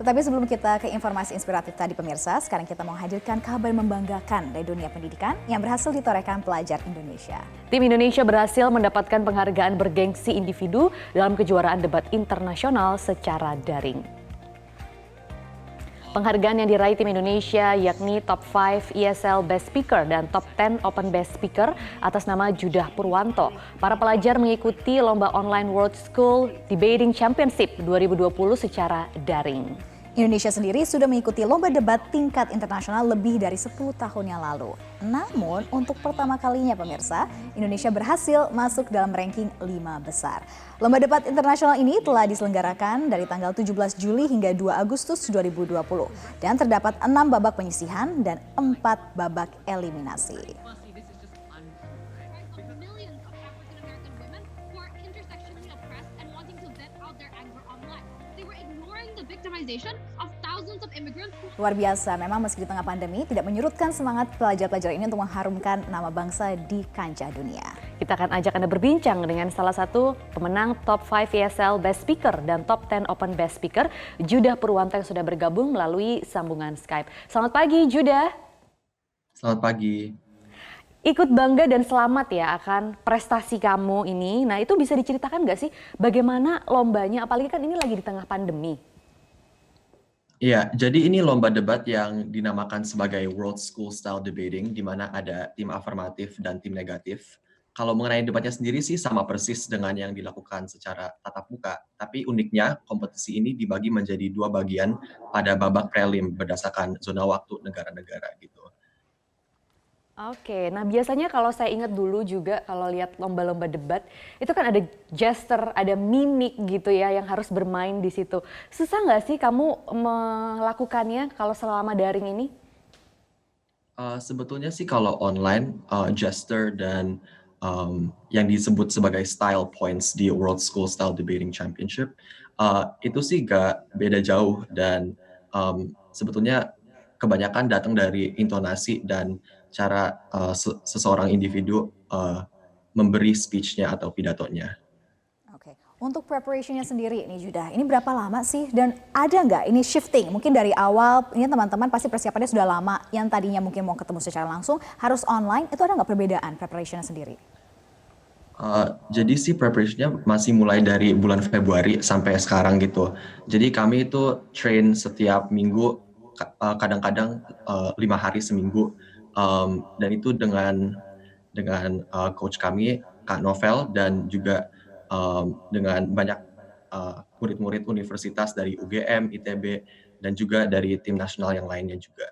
Tetapi sebelum kita ke informasi inspiratif tadi pemirsa, sekarang kita mau hadirkan kabar membanggakan dari dunia pendidikan yang berhasil ditorehkan pelajar Indonesia. Tim Indonesia berhasil mendapatkan penghargaan bergengsi individu dalam kejuaraan debat internasional secara daring. Penghargaan yang diraih tim Indonesia yakni Top 5 ESL Best Speaker dan Top 10 Open Best Speaker atas nama Judah Purwanto. Para pelajar mengikuti lomba online World School Debating Championship 2020 secara daring. Indonesia sendiri sudah mengikuti lomba debat tingkat internasional lebih dari 10 tahun yang lalu. Namun untuk pertama kalinya pemirsa, Indonesia berhasil masuk dalam ranking 5 besar. Lomba debat internasional ini telah diselenggarakan dari tanggal 17 Juli hingga 2 Agustus 2020 dan terdapat 6 babak penyisihan dan 4 babak eliminasi. Luar biasa, memang meski di tengah pandemi tidak menyurutkan semangat pelajar-pelajar ini untuk mengharumkan nama bangsa di kancah dunia. Kita akan ajak Anda berbincang dengan salah satu pemenang Top 5 ESL Best Speaker dan Top 10 Open Best Speaker, Judah Purwanto yang sudah bergabung melalui sambungan Skype. Selamat pagi Judah. Selamat pagi. Ikut bangga dan selamat ya akan prestasi kamu ini. Nah itu bisa diceritakan nggak sih bagaimana lombanya, apalagi kan ini lagi di tengah pandemi? Iya, jadi ini lomba debat yang dinamakan sebagai World School Style Debating, di mana ada tim afirmatif dan tim negatif. Kalau mengenai debatnya sendiri sih sama persis dengan yang dilakukan secara tatap muka, tapi uniknya kompetisi ini dibagi menjadi 2 bagian pada babak prelim berdasarkan zona waktu negara-negara gitu. Oke, nah biasanya kalau saya ingat dulu juga kalau lihat lomba-lomba debat itu kan ada gesture, ada mimik gitu ya yang harus bermain di situ. Susah nggak sih kamu melakukannya kalau selama daring ini? Sebetulnya sih kalau online, gesture dan yang disebut sebagai style points di World School Style Debating Championship, itu sih gak beda jauh dan sebetulnya kebanyakan datang dari intonasi dan cara seseorang individu memberi speech-nya atau pidatonya. Oke, untuk preparationnya sendiri nih Judah, ini berapa lama sih dan ada nggak ini shifting? Mungkin dari awal ini teman-teman pasti persiapannya sudah lama, yang tadinya mungkin mau ketemu secara langsung harus online, itu ada nggak perbedaan preparationnya sendiri? Jadi sih preparationnya masih mulai dari bulan Februari sampai sekarang gitu. Jadi kami itu train setiap minggu, kadang-kadang 5 hari seminggu, dan itu dengan coach kami Kak Novel dan juga dengan banyak murid-murid universitas dari UGM, ITB, dan juga dari tim nasional yang lainnya juga.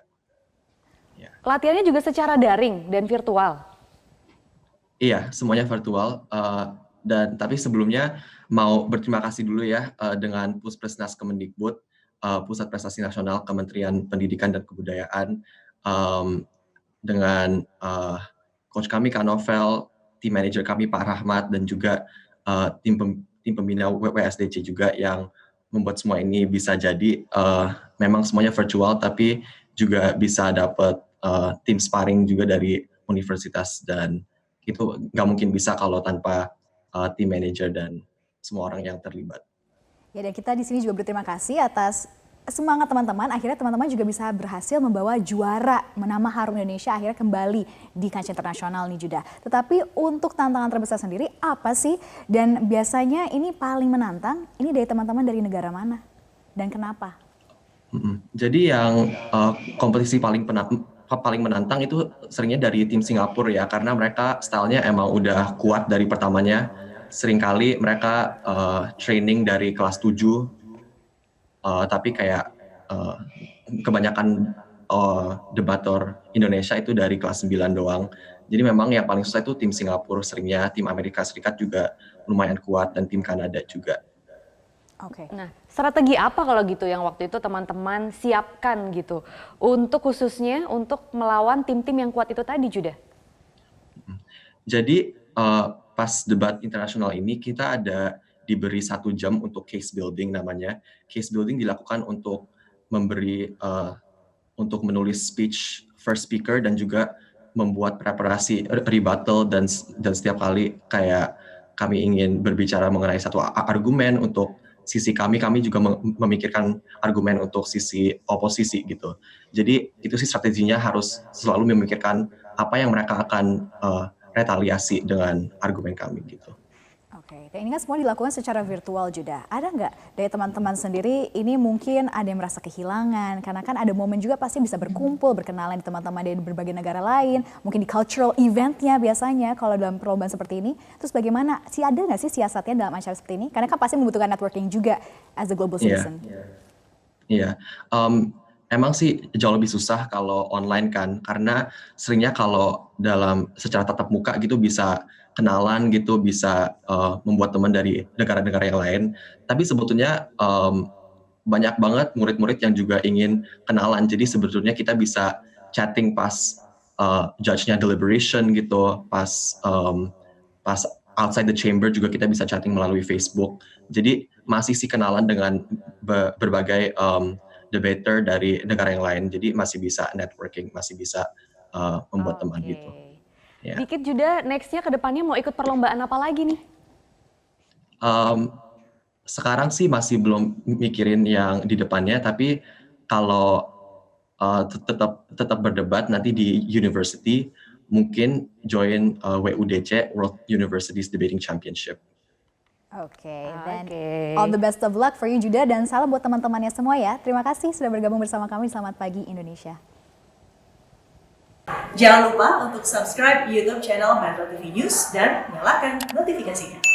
Ya. Latihannya juga secara daring dan virtual? Iya, semuanya virtual. Dan tapi sebelumnya mau berterima kasih dulu ya dengan Puspresnas Kemendikbud, Pusat Prestasi Nasional Kementerian Pendidikan dan Kebudayaan, dengan coach kami Kak Novel, tim manajer kami Pak Rahmat, dan juga tim pembina WSDC juga yang membuat semua ini bisa jadi. Memang semuanya virtual, tapi juga bisa dapat tim sparring juga dari universitas, dan itu nggak mungkin bisa kalau tanpa tim manager dan semua orang yang terlibat. Ya, dan kita di sini juga berterima kasih atas semangat teman-teman. Akhirnya teman-teman juga bisa berhasil membawa juara nama harum Indonesia akhirnya kembali di kancah internasional nih Judah. Tetapi untuk tantangan terbesar sendiri apa sih? Dan biasanya ini paling menantang, ini dari teman-teman dari negara mana? Dan kenapa? Jadi yang kompetisi paling menantang itu seringnya dari tim Singapura ya, karena mereka stylenya emang udah kuat dari pertamanya. Seringkali mereka training dari kelas 7, tapi kayak kebanyakan debator Indonesia itu dari kelas 9 doang. Jadi memang yang paling susah itu tim Singapura seringnya, tim Amerika Serikat juga lumayan kuat, dan tim Kanada juga. Oke. Nah, strategi apa kalau gitu yang waktu itu teman-teman siapkan gitu untuk khususnya untuk melawan tim-tim yang kuat itu tadi, Judah? Jadi pas debat internasional ini kita ada diberi 1 jam untuk case building namanya. Case building dilakukan untuk untuk menulis speech first speaker dan juga membuat preparasi rebuttal, dan setiap kali kayak kami ingin berbicara mengenai satu argumen untuk sisi kami juga memikirkan argumen untuk sisi oposisi gitu. Jadi itu sih strateginya, harus selalu memikirkan apa yang mereka akan retaliasi dengan argumen kami gitu. Oke, dan ini kan semua dilakukan secara virtual juga. Ada nggak dari teman-teman sendiri ini mungkin ada yang merasa kehilangan, karena kan ada momen juga pasti bisa berkumpul, berkenalan di teman-teman dari berbagai negara lain, mungkin di cultural eventnya biasanya kalau dalam perlombaan seperti ini. Terus bagaimana, ada nggak sih siasatnya dalam acara seperti ini? Karena kan pasti membutuhkan networking juga as a global citizen. Iya, emang sih jauh lebih susah kalau online kan, karena seringnya kalau dalam secara tatap muka gitu bisa kenalan gitu, bisa membuat teman dari negara-negara yang lain. Tapi sebetulnya banyak banget murid-murid yang juga ingin kenalan. Jadi sebetulnya kita bisa chatting pas judge-nya deliberation gitu, pas outside the chamber juga kita bisa chatting melalui Facebook. Jadi masih sih kenalan dengan berbagai debater dari negara yang lain. Jadi masih bisa networking, masih bisa membuat teman gitu. Yeah. Dikit Juda, next-nya ke depannya mau ikut perlombaan apa lagi nih? Sekarang sih masih belum mikirin yang di depannya, tapi kalau tetap berdebat nanti di university, mungkin join WUDC, World Universities Debating Championship. Oke, dan all the best of luck for you Juda, dan salam buat teman-temannya semua ya. Terima kasih sudah bergabung bersama kami. Selamat pagi Indonesia. Jangan lupa untuk subscribe YouTube channel Metro TV News dan nyalakan notifikasinya.